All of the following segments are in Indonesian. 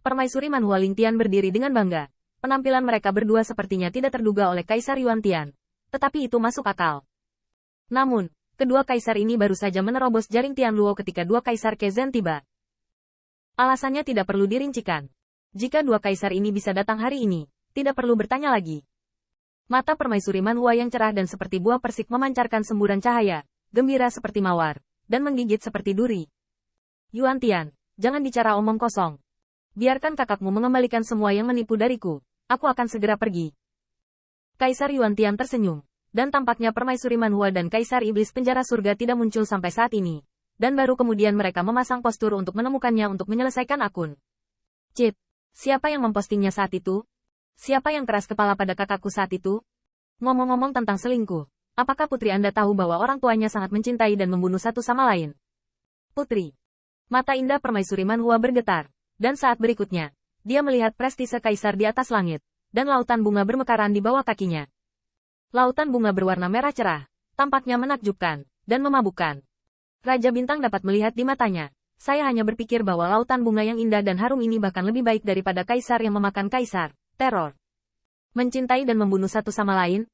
Permaisuri Manhua Lingtian berdiri dengan bangga. Penampilan mereka berdua sepertinya tidak terduga oleh Kaisar Yuan Tian. Tetapi itu masuk akal. Namun, kedua kaisar ini baru saja menerobos jaring Tianluo ketika dua kaisar Kezhen tiba. Alasannya tidak perlu dirincikan. Jika dua kaisar ini bisa datang hari ini, tidak perlu bertanya lagi. Mata Permaisuri Manhua yang cerah dan seperti buah persik memancarkan semburan cahaya, gembira seperti mawar, dan menggigit seperti duri. Yuan Tian, jangan bicara omong kosong. Biarkan kakakmu mengembalikan semua yang menipu dariku. Aku akan segera pergi. Kaisar Yuan Tian tersenyum, dan tampaknya Permaisuri Manhua dan Kaisar Iblis Penjara Surga tidak muncul sampai saat ini. Dan baru kemudian mereka memasang postur untuk menemukannya untuk menyelesaikan akun. Cit, siapa yang mempostingnya saat itu? Siapa yang keras kepala pada kakakku saat itu? Ngomong-ngomong tentang selingkuh, apakah putri Anda tahu bahwa orang tuanya sangat mencintai dan membunuh satu sama lain? Putri. Mata indah Permaisuri Manhua bergetar, dan saat berikutnya, dia melihat prestise kaisar di atas langit, dan lautan bunga bermekaran di bawah kakinya. Lautan bunga berwarna merah cerah, tampaknya menakjubkan, dan memabukkan. Raja Bintang dapat melihat di matanya. Saya hanya berpikir bahwa lautan bunga yang indah dan harum ini bahkan lebih baik daripada kaisar yang memakan kaisar. Teror. Mencintai dan membunuh satu sama lain.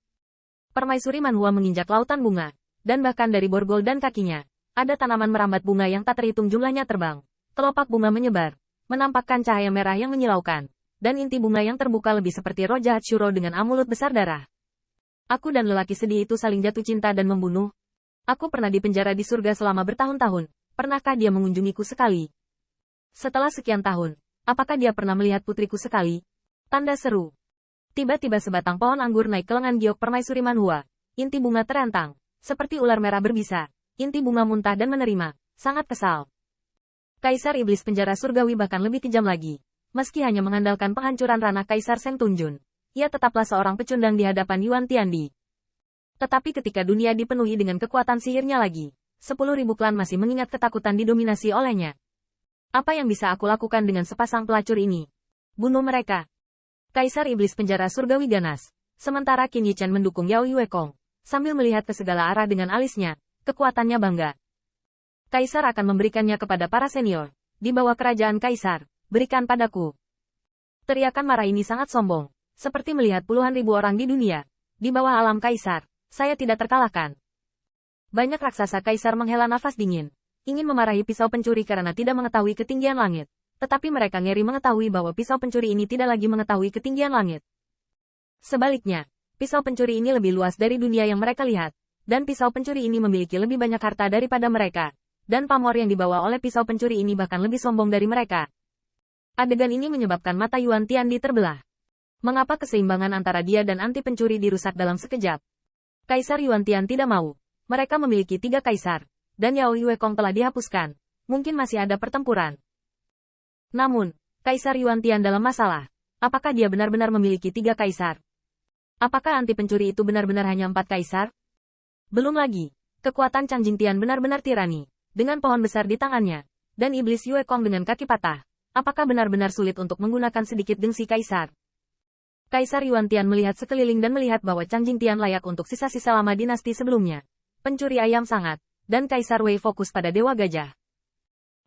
Permaisuri Manhua menginjak lautan bunga, dan bahkan dari borgol dan kakinya, ada tanaman merambat bunga yang tak terhitung jumlahnya terbang. Kelopak bunga menyebar, menampakkan cahaya merah yang menyilaukan, dan inti bunga yang terbuka lebih seperti roh jahat Shuro dengan amulet besar darah. Aku dan lelaki sedih itu saling jatuh cinta dan membunuh. Aku pernah dipenjara di surga selama bertahun-tahun. Pernahkah dia mengunjungiku sekali? Setelah sekian tahun, apakah dia pernah melihat putriku sekali? Tanda seru. Tiba-tiba sebatang pohon anggur naik ke lengan giok Permaisuri Manhua. Inti bunga terentang, seperti ular merah berbisa. Inti bunga muntah dan menerima, sangat kesal. Kaisar Iblis Penjara Surgawi bahkan lebih kejam lagi. Meski hanya mengandalkan penghancuran ranah Kaisar Seng Tunjun, ia tetaplah seorang pecundang di hadapan Yuan Tiandi. Tetapi ketika dunia dipenuhi dengan kekuatan sihirnya lagi, 10.000 klan masih mengingat ketakutan didominasi olehnya. Apa yang bisa aku lakukan dengan sepasang pelacur ini? Bunuh mereka. Kaisar Iblis Penjara Surgawi ganas. Sementara Qin Yichen mendukung Yao Yuekong, sambil melihat ke segala arah dengan alisnya, kekuatannya bangga. Kaisar akan memberikannya kepada para senior. Di bawah kerajaan Kaisar, berikan padaku. Teriakan marah ini sangat sombong, seperti melihat puluhan ribu orang di dunia. Di bawah alam Kaisar, saya tidak terkalahkan. Banyak raksasa Kaisar menghela nafas dingin, ingin memarahi pisau pencuri karena tidak mengetahui ketinggian langit. Tetapi mereka ngeri mengetahui bahwa pisau pencuri ini tidak lagi mengetahui ketinggian langit. Sebaliknya, pisau pencuri ini lebih luas dari dunia yang mereka lihat, dan pisau pencuri ini memiliki lebih banyak harta daripada mereka, dan pamor yang dibawa oleh pisau pencuri ini bahkan lebih sombong dari mereka. Adegan ini menyebabkan mata Yuan Tiandi terbelah. Mengapa keseimbangan antara dia dan anti pencuri dirusak dalam sekejap? Kaisar Yuan Tian tidak mau. Mereka memiliki 3 kaisar, dan Yao Yuekong telah dihapuskan. Mungkin masih ada pertempuran. Namun, Kaisar Yuan Tian dalam masalah. Apakah dia benar-benar memiliki 3 kaisar? Apakah anti pencuri itu benar-benar hanya 4 kaisar? Belum lagi, kekuatan Chang Jingtian benar-benar tirani, dengan pohon besar di tangannya, dan iblis Yuekong dengan kaki patah. Apakah benar-benar sulit untuk menggunakan sedikit gengsi kaisar? Kaisar Yuan Tian melihat sekeliling dan melihat bahwa Chang Jingtian layak untuk sisa-sisa lama dinasti sebelumnya. Pencuri ayam sangat, dan Kaisar Wei fokus pada Dewa Gajah.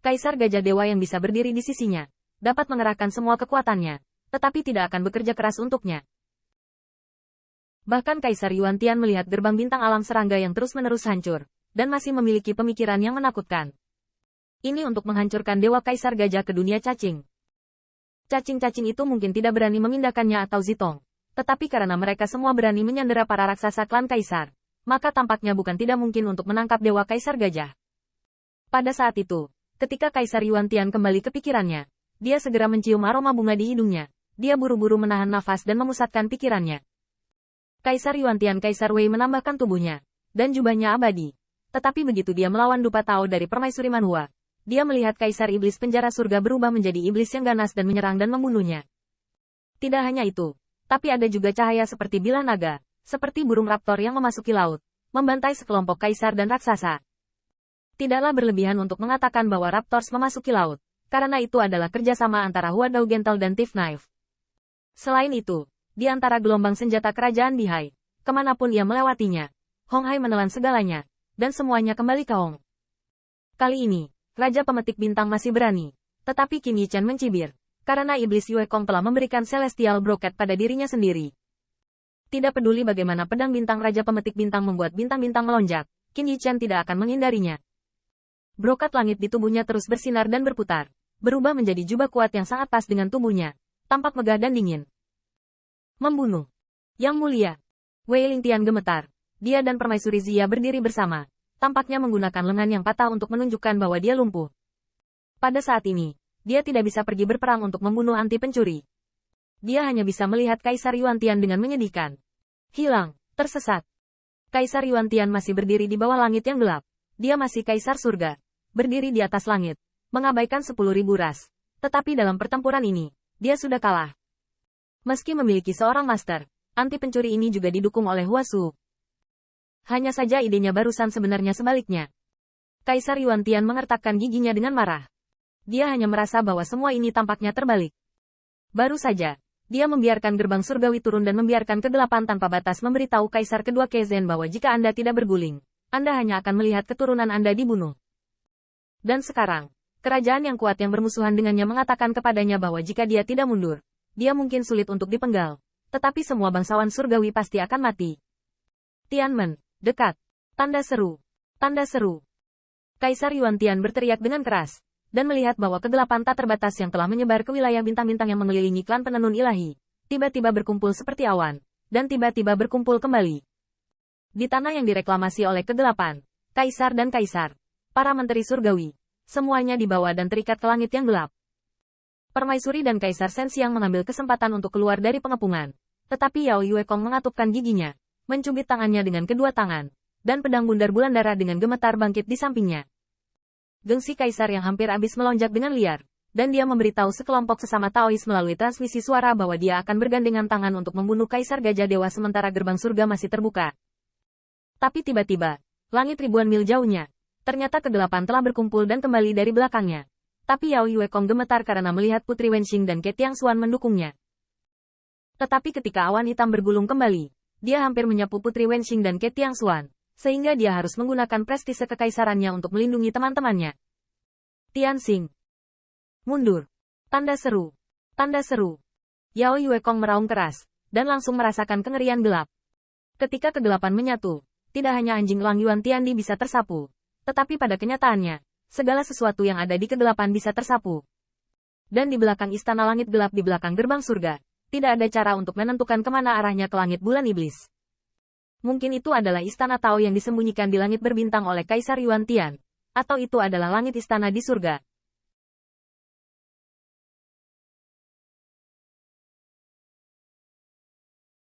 Kaisar Gajah Dewa yang bisa berdiri di sisinya, dapat mengerahkan semua kekuatannya, tetapi tidak akan bekerja keras untuknya. Bahkan Kaisar Yuan Tian melihat gerbang bintang alam serangga yang terus-menerus hancur, dan masih memiliki pemikiran yang menakutkan. Ini untuk menghancurkan Dewa Kaisar Gajah ke dunia cacing. Cacing-cacing itu mungkin tidak berani memindahkannya atau Zitong, tetapi karena mereka semua berani menyandera para raksasa klan Kaisar, maka tampaknya bukan tidak mungkin untuk menangkap Dewa Kaisar Gajah. Pada saat itu, ketika Kaisar Yuan Tian kembali ke pikirannya, dia segera mencium aroma bunga di hidungnya. Dia buru-buru menahan nafas dan memusatkan pikirannya. Kaisar Yuan Tian Kaisar Wei menambahkan tubuhnya, dan jubahnya abadi. Tetapi begitu dia melawan Dupa Tao dari Permaisuri Manhua, dia melihat Kaisar Iblis Penjara Surga berubah menjadi iblis yang ganas dan menyerang dan membunuhnya. Tidak hanya itu, tapi ada juga cahaya seperti bilah naga, seperti burung raptor yang memasuki laut, membantai sekelompok kaisar dan raksasa. Tidaklah berlebihan untuk mengatakan bahwa Raptors memasuki laut, karena itu adalah kerjasama antara Huadao Gentle dan Thief Knife. Selain itu, di antara gelombang senjata kerajaan Bihai, kemanapun ia melewatinya, Hong Hai menelan segalanya, dan semuanya kembali ke Hong. Kali ini, Raja Pemetik Bintang masih berani, tetapi Qin Yichen mencibir. Karena iblis Yue Kong telah memberikan Celestial Broket pada dirinya sendiri. Tidak peduli bagaimana pedang bintang Raja Pemetik Bintang membuat bintang-bintang melonjak, Qin Yichen tidak akan menghindarinya. Brokat langit di tubuhnya terus bersinar dan berputar, berubah menjadi jubah kuat yang sangat pas dengan tubuhnya, tampak megah dan dingin. Membunuh. Yang mulia. Wei Lingtian gemetar. Dia dan Permaisuri Zia berdiri bersama, tampaknya menggunakan lengan yang patah untuk menunjukkan bahwa dia lumpuh. Pada saat ini, dia tidak bisa pergi berperang untuk membunuh anti pencuri. Dia hanya bisa melihat Kaisar Yuantian dengan menyedihkan. Hilang, tersesat. Kaisar Yuantian masih berdiri di bawah langit yang gelap. Dia masih Kaisar Surga, berdiri di atas langit, mengabaikan 10.000 ras. Tetapi dalam pertempuran ini, dia sudah kalah. Meski memiliki seorang master, anti pencuri ini juga didukung oleh Huasu. Hanya saja idenya barusan sebenarnya sebaliknya. Kaisar Yuantian mengertakkan giginya dengan marah. Dia hanya merasa bahwa semua ini tampaknya terbalik. Baru saja, dia membiarkan gerbang surgawi turun dan membiarkan kegelapan tanpa batas memberitahu Kaisar kedua Kezen bahwa jika Anda tidak berguling, Anda hanya akan melihat keturunan Anda dibunuh. Dan sekarang, kerajaan yang kuat yang bermusuhan dengannya mengatakan kepadanya bahwa jika dia tidak mundur, dia mungkin sulit untuk dipenggal. Tetapi semua bangsawan surgawi pasti akan mati. Tianmen, dekat. Tanda seru. Tanda seru. Kaisar Yuantian berteriak dengan keras, dan melihat bahwa kegelapan tak terbatas yang telah menyebar ke wilayah bintang-bintang yang mengelilingi klan penenun ilahi, tiba-tiba berkumpul seperti awan, dan tiba-tiba berkumpul kembali. Di tanah yang direklamasi oleh kegelapan, Kaisar dan Kaisar, para menteri surgawi, semuanya dibawa dan terikat ke langit yang gelap. Permaisuri dan Kaisar Sensiang mengambil kesempatan untuk keluar dari pengepungan, tetapi Yao Yue Kong mengatupkan giginya, mencubit tangannya dengan kedua tangan, dan pedang bundar bulan darah dengan gemetar bangkit di sampingnya. Gengsi Kaisar yang hampir habis melonjak dengan liar, dan dia memberitahu sekelompok sesama Taois melalui transmisi suara bahwa dia akan bergandengan tangan untuk membunuh Kaisar Gajah Dewa sementara gerbang surga masih terbuka. Tapi tiba-tiba, langit ribuan mil jauhnya, ternyata kegelapan telah berkumpul dan kembali dari belakangnya. Tapi Yao Yue Kong gemetar karena melihat Putri Wenxing dan Ke Tiangshuan mendukungnya. Tetapi ketika awan hitam bergulung kembali, dia hampir menyapu Putri Wenxing dan Ke Tiangshuan, sehingga dia harus menggunakan prestise kekaisarannya untuk melindungi teman-temannya. Tianxing. Mundur. Tanda seru. Tanda seru. Yao Yue Kong meraung keras, dan langsung merasakan kengerian gelap. Ketika kegelapan menyatu, tidak hanya anjing Lang Yuan Tiandi bisa tersapu, tetapi pada kenyataannya, segala sesuatu yang ada di kegelapan bisa tersapu. Dan di belakang istana langit gelap di belakang gerbang surga, tidak ada cara untuk menentukan kemana arahnya ke langit bulan iblis. Mungkin itu adalah istana Tao yang disembunyikan di langit berbintang oleh Kaisar Yuantian, atau itu adalah langit istana di surga.